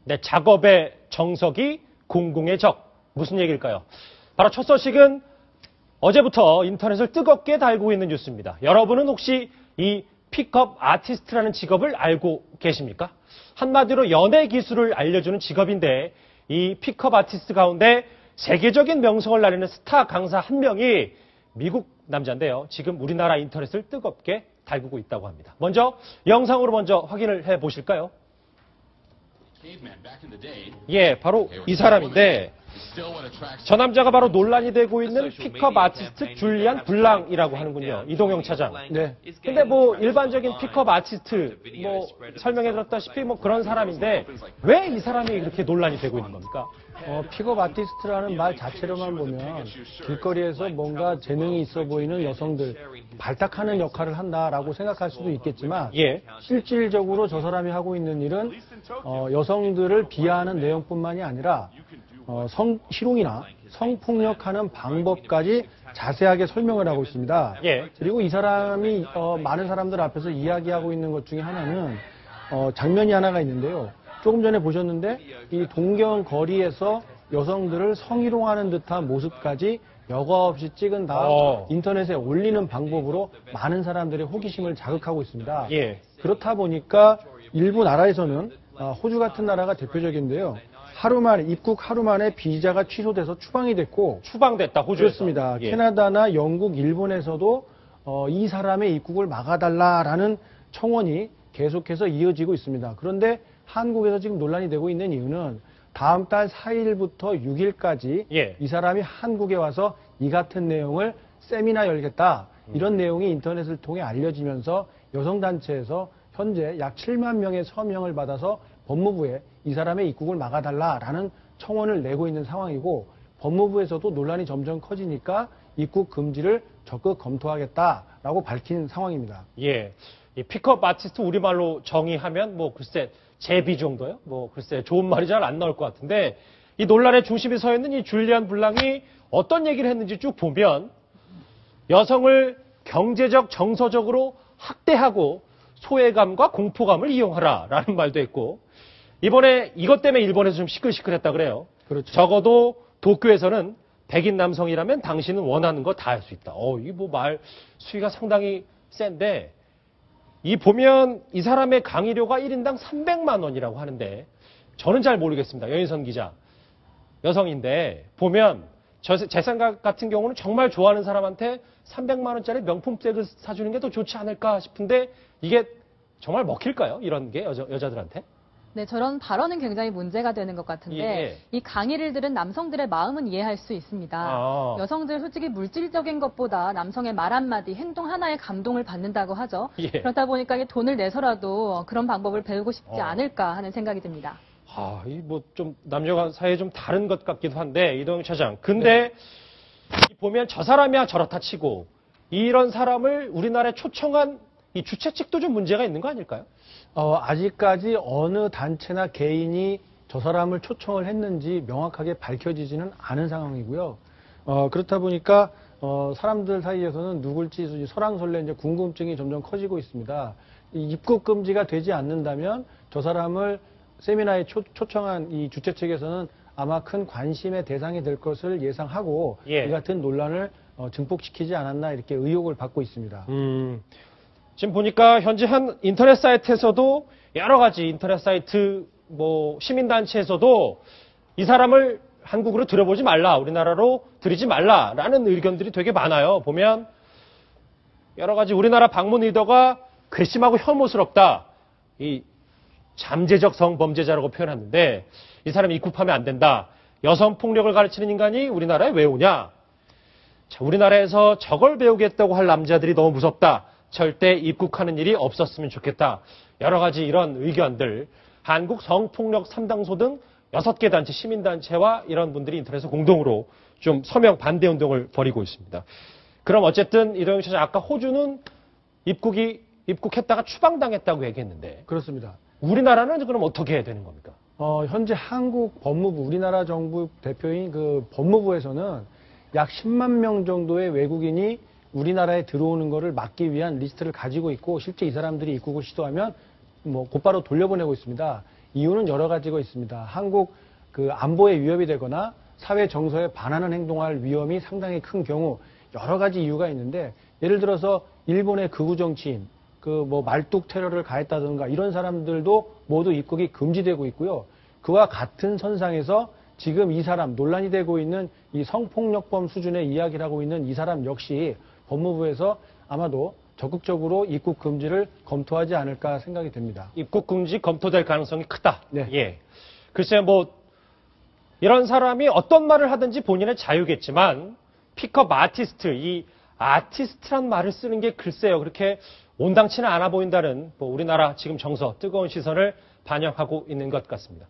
네, 작업의 정석이 공공의 적. 무슨 얘기일까요? 바로 첫 소식은 어제부터 인터넷을 뜨겁게 달고 있는 뉴스입니다. 여러분은 혹시 이 픽업 아티스트라는 직업을 알고 계십니까? 한마디로 연애 기술을 알려주는 직업인데 이 픽업 아티스트 가운데 세계적인 명성을 날리는 스타 강사 한 명이 미국 남자인데요. 지금 우리나라 인터넷을 뜨겁게 달구고 있다고 합니다. 먼저 영상으로 먼저 확인을 해 보실까요? 예, 바로 이 사람인데 저 남자가 바로 논란이 되고 있는 픽업 아티스트 줄리안 블랑이라고 하는군요. 이동영 차장. 네. 근데 뭐 일반적인 픽업 아티스트 뭐 설명해 드렸다시피 뭐 그런 사람인데 왜 이 사람이 그렇게 논란이 되고 있는 겁니까? 픽업 아티스트라는 말 자체로만 보면 길거리에서 뭔가 재능이 있어 보이는 여성들 발탁하는 역할을 한다라고 생각할 수도 있겠지만 예. 실질적으로 저 사람이 하고 있는 일은 여성들을 비하하는 내용뿐만이 아니라 성희롱이나 성폭력하는 방법까지 자세하게 설명을 하고 있습니다. 예. 그리고 이 사람이 많은 사람들 앞에서 이야기하고 있는 것 중에 하나는 장면이 하나가 있는데요. 조금 전에 보셨는데 이 동경 거리에서 여성들을 성희롱하는 듯한 모습까지 여과 없이 찍은 다음 인터넷에 올리는 방법으로 많은 사람들의 호기심을 자극하고 있습니다. 예. 그렇다 보니까 일부 나라에서는 호주 같은 나라가 대표적인데요. 입국 하루 만에 비자가 취소돼서 추방이 됐고 추방됐다, 호주에서. 그렇습니다. 예. 캐나다나 영국, 일본에서도 이 사람의 입국을 막아달라라는 청원이 계속해서 이어지고 있습니다. 그런데 한국에서 지금 논란이 되고 있는 이유는 다음 달 4일부터 6일까지 예. 이 사람이 한국에 와서 이 같은 내용을 세미나 열겠다. 이런 내용이 인터넷을 통해 알려지면서 여성단체에서 현재 약 7만 명의 서명을 받아서 법무부에 이 사람의 입국을 막아달라라는 청원을 내고 있는 상황이고 법무부에서도 논란이 점점 커지니까 입국 금지를 적극 검토하겠다라고 밝힌 상황입니다. 예. 이 픽업 아티스트 우리말로 정의하면 뭐 글쎄 제비 정도요? 뭐 글쎄 좋은 말이 잘 안 나올 것 같은데 이 논란의 중심에 서 있는 이 줄리안 블랑이 어떤 얘기를 했는지 쭉 보면 여성을 경제적, 정서적으로 학대하고 소외감과 공포감을 이용하라라는 말도 했고 이번에 이것 때문에 일본에서 좀 시끌시끌했다 그래요. 그렇죠. 적어도 도쿄에서는 백인 남성이라면 당신은 원하는 거 다 할 수 있다. 이 뭐 말 수위가 상당히 센데 이 보면 이 사람의 강의료가 1인당 300만 원이라고 하는데 저는 잘 모르겠습니다. 여인선 기자. 여성인데 보면 제 생각 같은 경우는 정말 좋아하는 사람한테 300만 원짜리 명품 백을 사주는 게 더 좋지 않을까 싶은데 이게 정말 먹힐까요? 이런 게 여자들한테? 네, 저런 발언은 굉장히 문제가 되는 것 같은데 예. 이 강의를 들은 남성들의 마음은 이해할 수 있습니다. 여성들 솔직히 물질적인 것보다 남성의 말 한마디, 행동 하나에 감동을 받는다고 하죠. 예. 그렇다 보니까 돈을 내서라도 그런 방법을 배우고 싶지 않을까 하는 생각이 듭니다. 이 뭐 좀 남녀가 사이에 좀 다른 것 같기도 한데 이동영 차장. 근데 보면 저 사람이야 저렇다 치고 이런 사람을 우리나라에 초청한 이 주최 측도 좀 문제가 있는 거 아닐까요? 아직까지 어느 단체나 개인이 저 사람을 초청을 했는지 명확하게 밝혀지지는 않은 상황이고요. 그렇다 보니까 사람들 사이에서는 누굴지 설왕설래 이제 궁금증이 점점 커지고 있습니다. 이 입국 금지가 되지 않는다면 저 사람을 세미나에 초청한 이 주최 측에서는 아마 큰 관심의 대상이 될 것을 예상하고 이 같은 논란을 증폭시키지 않았나 이렇게 의혹을 받고 있습니다. 지금 보니까 현재 한 인터넷 사이트에서도 여러 가지 인터넷 사이트 뭐 시민단체에서도 이 사람을 한국으로 들여보지 말라, 우리나라로 들이지 말라라는 의견들이 되게 많아요. 보면 여러 가지 우리나라 방문 의도가 괘씸하고 혐오스럽다. 이 잠재적 성범죄자라고 표현하는데 이 사람이 입국하면 안 된다. 여성 폭력을 가르치는 인간이 우리나라에 왜 오냐? 자, 우리나라에서 저걸 배우겠다고 할 남자들이 너무 무섭다. 절대 입국하는 일이 없었으면 좋겠다. 여러 가지 이런 의견들, 한국 성폭력 3당소 등 6개 단체, 시민단체와 이런 분들이 인터넷에서 공동으로 좀 서명 반대 운동을 벌이고 있습니다. 그럼 어쨌든 이동영 차장 아까 호주는 입국했다가 추방당했다고 얘기했는데 그렇습니다. 우리나라는 그럼 어떻게 해야 되는 겁니까? 현재 한국 법무부, 우리나라 정부 대표인 그 법무부에서는 약 10만 명 정도의 외국인이 우리나라에 들어오는 것을 막기 위한 리스트를 가지고 있고 실제 이 사람들이 입국을 시도하면 뭐 곧바로 돌려보내고 있습니다. 이유는 여러 가지가 있습니다. 한국 그 안보에 위협이 되거나 사회 정서에 반하는 행동할 위험이 상당히 큰 경우 여러 가지 이유가 있는데, 예를 들어서 일본의 극우 정치인, 그 뭐 말뚝 테러를 가했다든가 이런 사람들도 모두 입국이 금지되고 있고요. 그와 같은 선상에서 지금 이 사람, 논란이 되고 있는 이 성폭력범 수준의 이야기를 하고 있는 이 사람 역시 법무부에서 아마도 적극적으로 입국 금지를 검토하지 않을까 생각이 됩니다. 입국 금지 검토될 가능성이 크다. 네. 예. 글쎄 뭐 이런 사람이 어떤 말을 하든지 본인의 자유겠지만 픽업 아티스트, 이 아티스트란 말을 쓰는 게 글쎄요 그렇게 온당치는 않아 보인다는 뭐 우리나라 지금 정서, 뜨거운 시선을 반영하고 있는 것 같습니다.